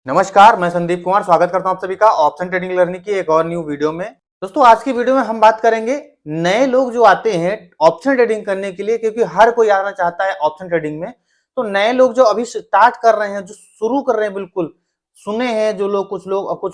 नमस्कार, मैं संदीप कुमार स्वागत करता हूं आप सभी का ऑप्शन ट्रेडिंग लर्निंग की एक और न्यू वीडियो में। दोस्तों, आज की वीडियो में हम बात करेंगे नए लोग जो आते हैं ऑप्शन ट्रेडिंग करने के लिए, क्योंकि हर कोई आना चाहता है ऑप्शन ट्रेडिंग में। तो नए लोग जो अभी स्टार्ट कर रहे हैं, जो शुरू कर रहे हैं, बिल्कुल सुने हैं जो लोग, कुछ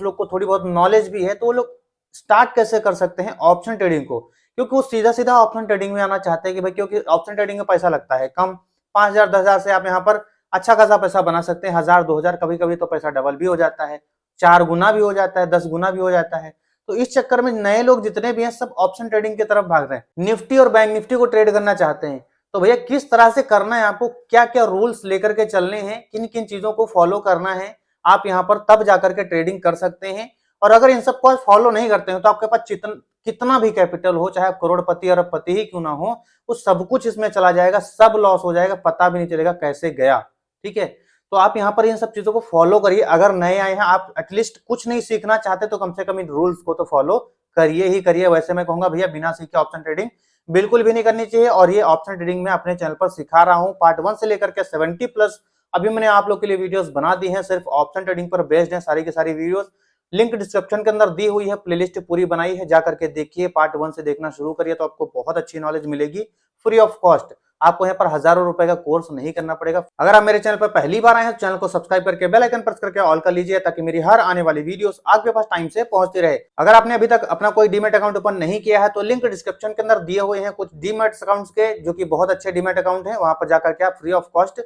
लोग को थोड़ी बहुत नॉलेज भी है, तो वो लोग स्टार्ट कैसे कर सकते हैं ऑप्शन ट्रेडिंग को, क्योंकि वो सीधा सीधा ऑप्शन ट्रेडिंग में आना चाहते हैं कि भाई, क्योंकि ऑप्शन ट्रेडिंग में पैसा लगता है कम। 5,000 10,000 से आप यहाँ पर अच्छा खासा पैसा बना सकते हैं। 1,000 2,000, कभी कभी तो पैसा डबल भी हो जाता है, 4 गुना भी हो जाता है, 10 गुना भी हो जाता है। तो इस चक्कर में नए लोग जितने भी हैं सब ऑप्शन ट्रेडिंग की तरफ भाग रहे हैं, निफ्टी और बैंक निफ्टी को ट्रेड करना चाहते हैं। तो भैया किस तरह से करना है, आपको क्या क्या रूल्स लेकर के चलने हैं, किन किन चीजों को फॉलो करना है, आप यहाँ पर तब जाकर के ट्रेडिंग कर सकते हैं। और अगर इन सबको फॉलो नहीं करते हैं तो आपके पास कितना भी कैपिटल हो, चाहे आप करोड़पति अरबपति ही क्यों ना हो, वो सब कुछ इसमें चला जाएगा, सब लॉस हो जाएगा, पता भी नहीं चलेगा कैसे गया। ठीक है, तो आप यहाँ पर इन सब चीजों को फॉलो करिए। अगर नए आए हैं, आप एटलीस्ट कुछ नहीं सीखना चाहते तो कम से कम इन रूल्स को तो फॉलो करिए ही करिए। वैसे मैं कहूंगा भैया, बिना सीखे ऑप्शन ट्रेडिंग बिल्कुल भी नहीं करनी चाहिए। और ये ऑप्शन ट्रेडिंग में अपने चैनल पर सिखा रहा हूँ, पार्ट 1 से लेकर के 70 प्लस अभी मैंने आप लोग के लिए वीडियोस बना दी हैं, सिर्फ ऑप्शन ट्रेडिंग पर बेस्ड है सारी की सारी वीडियोस। लिंक डिस्क्रिप्शन के अंदर दी हुई है, प्लेलिस्ट पूरी बनाई है, जाकर के देखिए, पार्ट 1 से देखना शुरू करिए तो आपको बहुत अच्छी नॉलेज मिलेगी फ्री ऑफ कॉस्ट। आपको यहाँ पर हजारों रुपए का कोर्स नहीं करना पड़ेगा। अगर आप मेरे चैनल पर पहली बार आए हैं तो चैनल को सब्सक्राइब करके बेल आइकन प्रेस करके ऑल कर लीजिए, ताकि मेरी हर आने वाली वीडियोस आपके पास टाइम से पहुंचती रहे। अगर आपने अभी तक अपना कोई डीमेट अकाउंट ओपन नहीं किया है तो लिंक डिस्क्रिप्शन के अंदर दिए हुए हैं कुछ डीमेट अकाउंट्स के, जो कि बहुत अच्छे डीमेट अकाउंट है। वहां पर जाकर के आप फ्री ऑफ कॉस्ट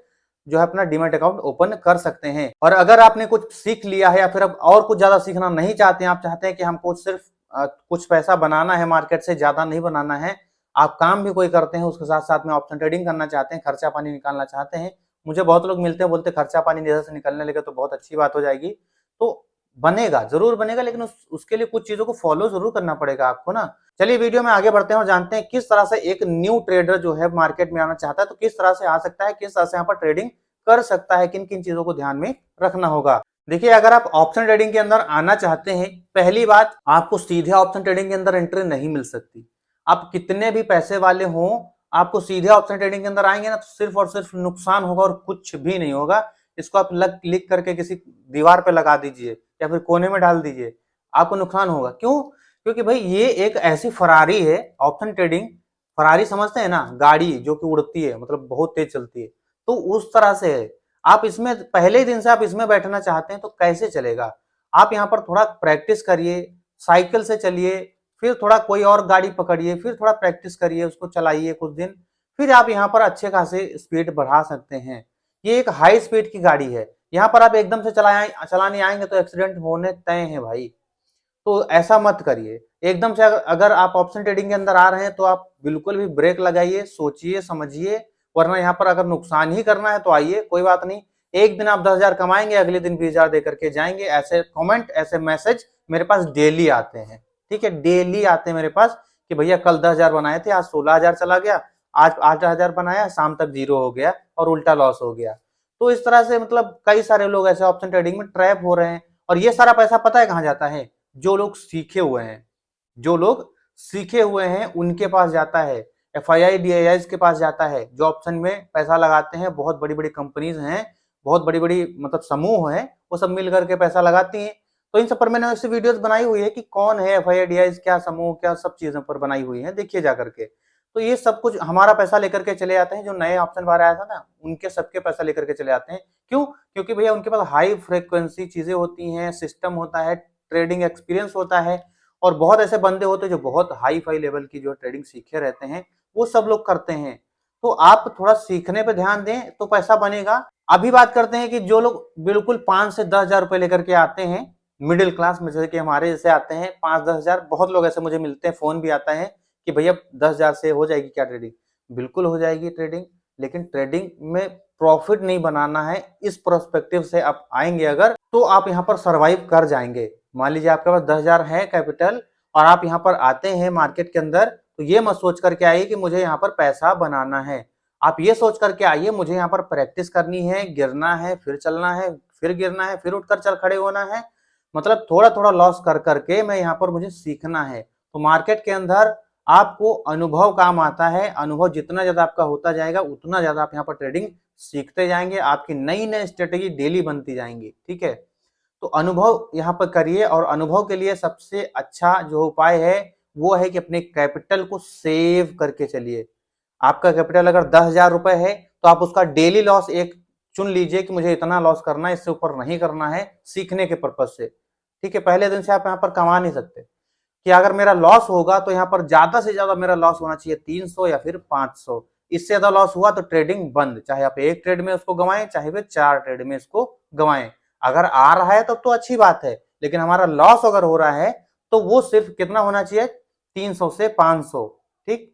जो है अपना डीमेट अकाउंट ओपन कर सकते हैं। और अगर आपने कुछ सीख लिया है या फिर अब और कुछ ज्यादा सीखना नहीं चाहते हैं, आप चाहते हैं कि हमको सिर्फ कुछ पैसा बनाना है, मार्केट से ज्यादा नहीं बनाना है, आप काम भी कोई करते हैं उसके साथ साथ में ऑप्शन ट्रेडिंग करना चाहते हैं, खर्चा पानी निकालना चाहते हैं, मुझे बहुत लोग मिलते हैं बोलते खर्चा पानी जैसे से निकलने लगे तो बहुत अच्छी बात हो जाएगी। तो बनेगा, जरूर बनेगा, लेकिन उसके लिए कुछ चीजों को फॉलो जरूर करना पड़ेगा आपको ना। चलिए वीडियो में आगे बढ़ते हैं और जानते हैं किस तरह से एक न्यू ट्रेडर जो है मार्केट में आना चाहता है तो किस तरह से आ सकता है, किस तरह से यहाँ पर ट्रेडिंग कर सकता है, किन किन चीजों को ध्यान में रखना होगा। देखिए, अगर आप ऑप्शन ट्रेडिंग के अंदर आना चाहते हैं, पहली बात, आपको सीधे ऑप्शन ट्रेडिंग के अंदर एंट्री नहीं मिल सकती। आप कितने भी पैसे वाले हों, आपको सीधे ऑप्शन ट्रेडिंग के अंदर आएंगे ना तो सिर्फ और सिर्फ नुकसान होगा और कुछ भी नहीं होगा। इसको आप लिख करके किसी दीवार पे लगा दीजिए या फिर कोने में डाल दीजिए, आपको नुकसान होगा। क्यों? क्योंकि भाई ये एक ऐसी फरारी है ऑप्शन ट्रेडिंग। फरारी समझते हैं ना, गाड़ी जो कि उड़ती है, मतलब बहुत तेज चलती है, तो उस तरह से है। आप इसमें पहले ही दिन से आप इसमें बैठना चाहते हैं तो कैसे चलेगा? आप यहाँ पर थोड़ा प्रैक्टिस करिए, साइकिल से चलिए, फिर थोड़ा कोई और गाड़ी पकड़िए, फिर थोड़ा प्रैक्टिस करिए, उसको चलाइए कुछ दिन, फिर आप यहाँ पर अच्छे खासे स्पीड बढ़ा सकते हैं। ये एक हाई स्पीड की गाड़ी है, यहाँ पर आप एकदम से चलाने आएंगे तो एक्सीडेंट होने तय है भाई। तो ऐसा मत करिए एकदम से। अगर आप ऑप्शन ट्रेडिंग के अंदर आ रहे हैं तो आप बिल्कुल भी ब्रेक लगाइए, सोचिए समझिए, वरना यहाँ पर अगर नुकसान ही करना है तो आइए, कोई बात नहीं। एक दिन आप 10,000 कमाएंगे, अगले दिन 20,000 दे करके जाएंगे। ऐसे कमेंट, ऐसे मैसेज मेरे पास डेली आते हैं। ठीक है, डेली आते हैं मेरे पास कि भैया कल 10,000 बनाए थे, आज 16,000 चला गया, आज 8,000 बनाया, शाम तक 0 हो गया और उल्टा लॉस हो गया। तो इस तरह से मतलब कई सारे लोग ऐसे ऑप्शन ट्रेडिंग में ट्रैप हो रहे हैं। और ये सारा पैसा पता है कहाँ जाता है? जो लोग सीखे हुए हैं, जो लोग सीखे हुए हैं उनके पास जाता है, FII DIIs के पास जाता है, जो ऑप्शन में पैसा लगाते हैं। बहुत बड़ी बड़ी कंपनीज हैं, बहुत बड़ी बड़ी मतलब समूह है, वो सब मिल करके पैसा लगाती हैं। तो इन सब पर मैंने ऐसी वीडियोस बनाई हुई है कि कौन है FII DIIs, क्या समूह, क्या सब चीजों पर बनाई हुई है, देखिए जा करके। तो ये सब कुछ हमारा पैसा लेकर के चले जाते हैं। जो नए ऑप्शन बाहर आया था ना, उनके सबके पैसा लेकर के चले जाते हैं। क्यों? क्योंकि भैया उनके पास हाई फ्रीक्वेंसी चीजें होती हैं, सिस्टम होता है, ट्रेडिंग एक्सपीरियंस होता है, और बहुत ऐसे बंदे होते हैं जो बहुत हाई फाई लेवल की जो ट्रेडिंग सीखे रहते हैं, वो सब लोग करते हैं। तो आप थोड़ा सीखने पे ध्यान दें तो पैसा बनेगा। अभी बात करते हैं कि जो लोग बिल्कुल 5 से 10,000 रुपए लेकर के आते हैं, मिडिल क्लास में, जैसे कि हमारे जैसे आते हैं 5-10,000, बहुत लोग ऐसे मुझे मिलते हैं, फोन भी आता है कि भैया 10,000 से हो जाएगी क्या ट्रेडिंग? बिल्कुल हो जाएगी ट्रेडिंग, लेकिन ट्रेडिंग में प्रॉफिट नहीं बनाना है। इस प्रोस्पेक्टिव से आप आएंगे अगर, तो आप यहाँ पर सरवाइव कर जाएंगे। मान लीजिए आपके पास 10,000 है कैपिटल और आप यहाँ पर आते हैं मार्केट के अंदर, तो ये मत सोच करके आइए कि मुझे यहाँ पर पैसा बनाना है। आप ये सोच करके आइए मुझे यहाँ पर प्रैक्टिस करनी है, गिरना है, फिर चलना है, फिर गिरना है, फिर उठकर चल खड़े होना है। मतलब थोड़ा थोड़ा लॉस कर करके मैं यहाँ पर मुझे सीखना है। तो मार्केट के अंदर आपको अनुभव काम आता है। अनुभव जितना ज्यादा आपका होता जाएगा उतना ज्यादा आप यहाँ पर ट्रेडिंग सीखते जाएंगे। आपकी नई नई स्ट्रेटेजी डेली बनती जाएंगी। ठीक है, तो अनुभव यहाँ पर करिए, और अनुभव के लिए सबसे अच्छा जो उपाय है वो है कि अपने कैपिटल को सेव करके चलिए। आपका कैपिटल अगर 10,000 रुपए है तो आप उसका डेली लॉस एक चुन लीजिए कि मुझे इतना लॉस करना है, इससे ऊपर नहीं करना है, सीखने के पर्पज से। ठीक है, पहले दिन से आप यहाँ पर कमा नहीं सकते कि अगर मेरा लॉस होगा तो यहाँ पर ज्यादा से ज्यादा मेरा लॉस होना चाहिए 300 या फिर 500। इससे ज्यादा लॉस हुआ तो ट्रेडिंग बंद, चाहे आप एक ट्रेड में उसको गंवाएं चाहे फिर 4 ट्रेड में इसको गंवाएं। अगर आ रहा है तब तो अच्छी बात है, लेकिन हमारा लॉस अगर हो रहा है तो वो सिर्फ कितना होना चाहिए, 300 से 500। ठीक,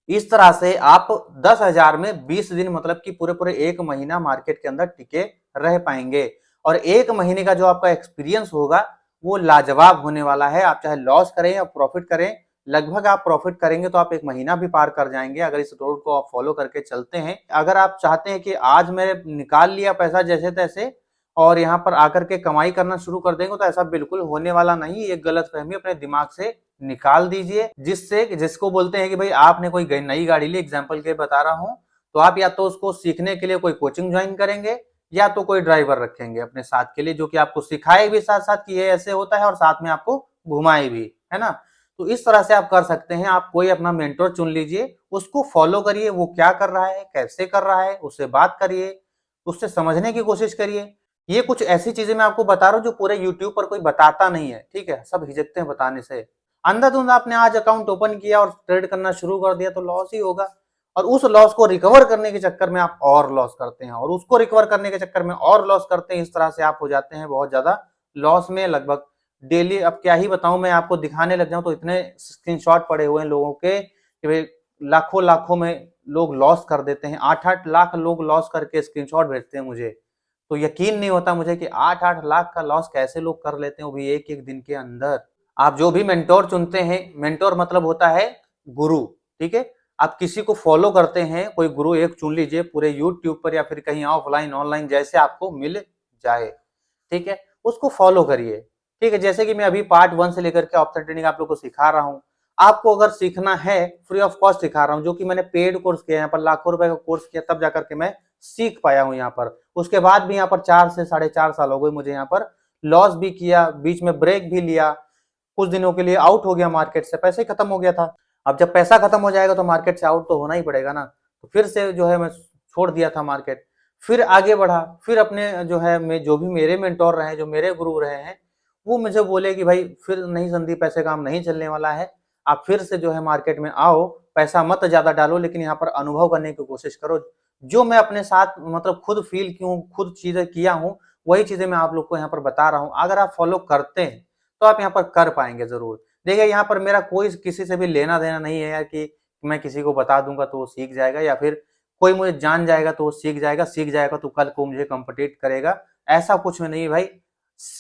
इस तरह से आप 10,000 में 20 दिन मतलब कि पूरे पूरे एक महीना मार्केट के अंदर टिके रह पाएंगे। और एक महीने का जो आपका एक्सपीरियंस होगा वो लाजवाब होने वाला है। आप चाहे लॉस करें या प्रॉफिट करें, लगभग आप प्रॉफिट करेंगे तो आप एक महीना भी पार कर जाएंगे अगर इस रोड को आप फॉलो करके चलते हैं। अगर आप चाहते हैं कि आज मैं निकाल लिया पैसा जैसे तैसे और यहाँ पर आकर के कमाई करना शुरू कर देंगे, तो ऐसा बिल्कुल होने वाला नहीं। ये गलतफहमी अपने दिमाग से निकाल दीजिए, जिससे जिसको बोलते हैं कि भाई आपने कोई नई गाड़ी ली, एग्जांपल के बता रहा हूं, तो आप या तो उसको सीखने के लिए कोई कोचिंग ज्वाइन करेंगे या तो कोई ड्राइवर रखेंगे अपने साथ के लिए, जो कि आपको सिखाए भी साथ साथ कि ये ऐसे होता है और साथ में आपको घुमाए भी, है ना। तो इस तरह से आप कर सकते हैं। आप कोई अपना मेंटर चुन लीजिए, उसको फॉलो करिए, वो क्या कर रहा है, कैसे कर रहा है, उससे बात करिए, उससे समझने की कोशिश करिए। ये कुछ ऐसी चीजें मैं आपको बता रहा हूँ जो पूरे यूट्यूब पर कोई बताता नहीं है। ठीक है, सब हिचकते हैं बताने से। अंधाधुंध आपने आज अकाउंट ओपन किया और ट्रेड करना शुरू कर दिया तो लॉस ही होगा, और उस लॉस को रिकवर करने के चक्कर में आप और लॉस करते हैं, और उसको रिकवर करने के चक्कर में और लॉस करते हैं। इस तरह से आप हो जाते हैं बहुत ज्यादा लॉस में। लगभग डेली, अब क्या ही बताऊं, मैं आपको दिखाने लग जाऊं तो इतने स्क्रीनशॉट पड़े हुए हैं लोगों के कि भाई लाखों लाखों में लोग लॉस कर देते हैं। 8-8 लाख लोग लॉस करके स्क्रीनशॉट भेजते हैं मुझे। तो यकीन नहीं होता मुझे कि 8-8 लाख का लॉस कैसे लोग कर लेते हैं, वो भी एक एक दिन के अंदर। आप जो भी मेंटोर चुनते हैं, मेंटोर मतलब होता है गुरु। ठीक है, आप किसी को फॉलो करते हैं, कोई गुरु एक चुन लीजिए पूरे यूट्यूब पर या फिर कहीं ऑफलाइन ऑनलाइन जैसे आपको मिल जाए। ठीक है, उसको फॉलो करिए। ठीक है, जैसे कि मैं अभी पार्ट 1 से लेकर के ऑप्शन ट्रेडिंग आप लोग को सिखा रहा हूँ। आपको अगर सीखना है, फ्री ऑफ कॉस्ट सिखा रहा हूँ, जो कि मैंने पेड कोर्स किया, यहाँ पर लाखों रुपए का कोर्स किया तब जाकर के मैं सीख पाया हूँ यहाँ पर। उसके बाद भी यहाँ पर 4 से 4.5 साल हो गए मुझे, यहाँ पर लॉस भी किया, बीच में ब्रेक भी लिया, कुछ दिनों के लिए आउट हो गया मार्केट से, पैसे खत्म हो गया था। अब जब पैसा खत्म हो जाएगा तो मार्केट से आउट तो होना ही पड़ेगा ना। तो फिर से जो है मैं छोड़ दिया था मार्केट, फिर आगे बढ़ा, फिर अपने जो है मैं जो भी मेरे मेंटोर रहे, जो मेरे गुरु रहे हैं, वो मुझे बोले कि भाई फिर नहीं संदीप, पैसे काम नहीं चलने वाला है, आप फिर से जो है मार्केट में आओ, पैसा मत ज्यादा डालो, लेकिन यहाँ पर अनुभव करने की कोशिश करो। जो मैं अपने साथ मतलब खुद फील क्यों, खुद चीजें किया हूँ, वही चीजें मैं आप लोग को यहाँ पर बता रहा हूँ। अगर आप फॉलो करते हैं तो आप यहाँ पर कर पाएंगे जरूर। देखिए, यहाँ पर मेरा कोई किसी से भी लेना देना नहीं है यार कि मैं किसी को बता दूंगा तो वो सीख जाएगा, या फिर कोई मुझे जान जाएगा तो वो सीख जाएगा तो कल को मुझे कम्पिटिट करेगा। ऐसा कुछ में नहीं भाई।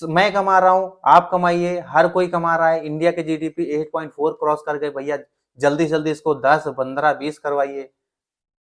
मैं कमा रहा हूँ, आप कमाइए, हर कोई कमा रहा है। इंडिया के जीडीपी 8.4 क्रॉस कर गए भैया, जल्दी से जल्दी इसको 10, 15, 20 करवाइए,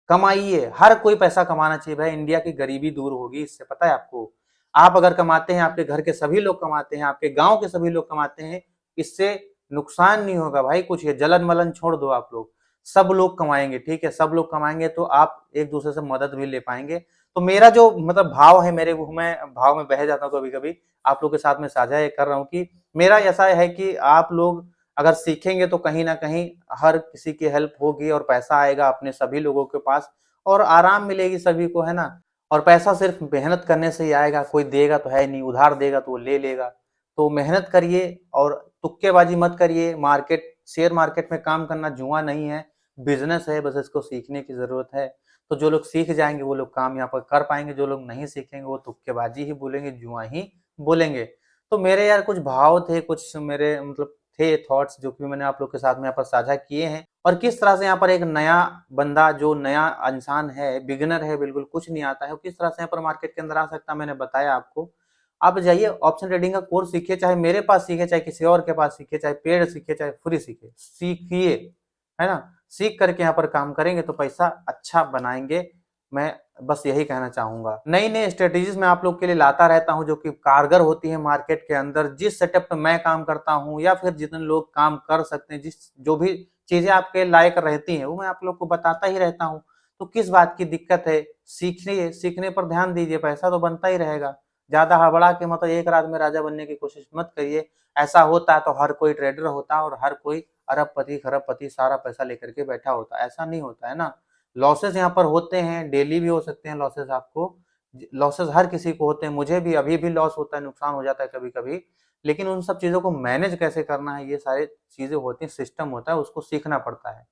कमाइए। हर कोई पैसा कमाना चाहिए भाई, इंडिया की गरीबी दूर होगी इससे, पता है आपको। आप अगर कमाते हैं, आपके घर के सभी लोग कमाते हैं, आपके गांव के सभी लोग कमाते हैं, इससे नुकसान नहीं होगा भाई कुछ। ये जलन मलन छोड़ दो आप लोग, सब लोग कमाएंगे। ठीक है, सब लोग कमाएंगे तो आप एक दूसरे से मदद भी ले पाएंगे। तो मेरा जो मतलब भाव है, मेरे वो मैं भाव में बह जाता हूँ कभी कभी, आप लोग के साथ में साझा ये कर रहा हूँ कि मेरा ऐसा है कि आप लोग अगर सीखेंगे तो कहीं ना कहीं हर किसी की हेल्प होगी और पैसा आएगा अपने सभी लोगों के पास, और आराम मिलेगी सभी को, है ना। और पैसा सिर्फ मेहनत करने से ही आएगा, कोई देगा तो है नहीं, उधार देगा तो वो ले लेगा। तो मेहनत करिए और तुक्केबाजी मत करिए। मार्केट, शेयर मार्केट में काम करना जुआ नहीं है, बिजनेस है, बस इसको सीखने की जरूरत है। तो जो लोग सीख जाएंगे वो लोग काम यहाँ पर कर पाएंगे, जो लोग नहीं सीखेंगे वो तुक्केबाजी ही बोलेंगे, जुआ ही बोलेंगे। तो मेरे यार कुछ भाव थे, कुछ मेरे मतलब थे थॉट्स, जो कि मैंने आप लोग के साथ में यहाँ पर साझा किए हैं। और किस तरह से यहाँ पर एक नया बंदा, जो नया इंसान है, बिगिनर है, बिल्कुल कुछ नहीं आता है, वो किस तरह से यहाँ पर मार्केट के अंदर आ सकता है, मैंने बताया आपको। आप जाइए ऑप्शन ट्रेडिंग का कोर्स सीखिए, चाहे मेरे पास सीखे, चाहे किसी और के पास सीखे, चाहे पेड सीखे, चाहे फ्री सीखे, सीखिए, है ना। सीख करके यहाँ पर काम करेंगे तो पैसा अच्छा बनाएंगे। मैं बस यही कहना चाहूंगा। नई नई स्ट्रेटेजीज मैं आप लोग के लिए लाता रहता हूं जो कि कारगर होती है मार्केट के अंदर। जिस सेटअप पे मैं काम करता हूं या फिर जितने लोग काम कर सकते हैं, जिस जो भी चीजें आपके लायक रहती हैं वो मैं आप लोग को बताता ही रहता हूं। तो किस बात की दिक्कत है, सीखने सीखने पर ध्यान दीजिए, पैसा तो बनता ही रहेगा। ज्यादा हड़बड़ा के मतलब एक रात में राजा बनने की कोशिश मत करिए। ऐसा होता है तो हर कोई ट्रेडर होता है और हर कोई अरबपति खरबपति सारा पैसा लेकर के बैठा होता है, ऐसा नहीं होता है ना। लॉसेस यहाँ पर होते हैं, डेली भी हो सकते हैं लॉसेस आपको, लॉसेस हर किसी को होते हैं, मुझे भी अभी भी लॉस होता है, नुकसान हो जाता है कभी कभी। लेकिन उन सब चीजों को मैनेज कैसे करना है, ये सारी चीजें होती हैं, सिस्टम होता है, उसको सीखना पड़ता है।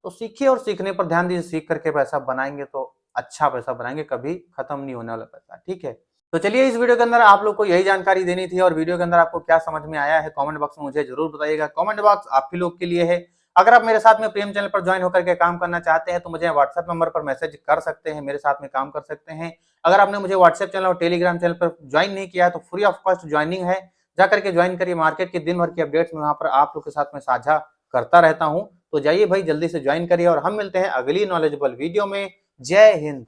तो सीखिए और सीखने पर ध्यान दीजिए, सीख करके पैसा बनाएंगे तो अच्छा पैसा बनाएंगे, कभी खत्म नहीं होने वाला पैसा, ठीक है। तो चलिए इस वीडियो के अंदर आप लोग को यही जानकारी देनी थी, और वीडियो के अंदर आपको क्या समझ में आया है कमेंट बॉक्स में मुझे जरूर बताइएगा। कमेंट बॉक्स आप ही लोग के लिए है। अगर आप मेरे साथ में प्रेम चैनल पर ज्वाइन होकर के काम करना चाहते हैं तो मुझे व्हाट्सएप नंबर पर मैसेज कर सकते हैं, मेरे साथ में काम कर सकते हैं। अगर आपने मुझे व्हाट्सएप चैनल और टेलीग्राम चैनल पर ज्वाइन नहीं किया है तो फ्री ऑफ कॉस्ट ज्वाइनिंग है, जाकर के ज्वाइन करिए। मार्केट के दिन भर की अपडेट्स में वहां पर आप लोग के साथ में साझा करता रहता हूं, तो जाइए भाई जल्दी से ज्वाइन करिए और हम मिलते हैं अगली नॉलेजेबल वीडियो में। जय हिंद।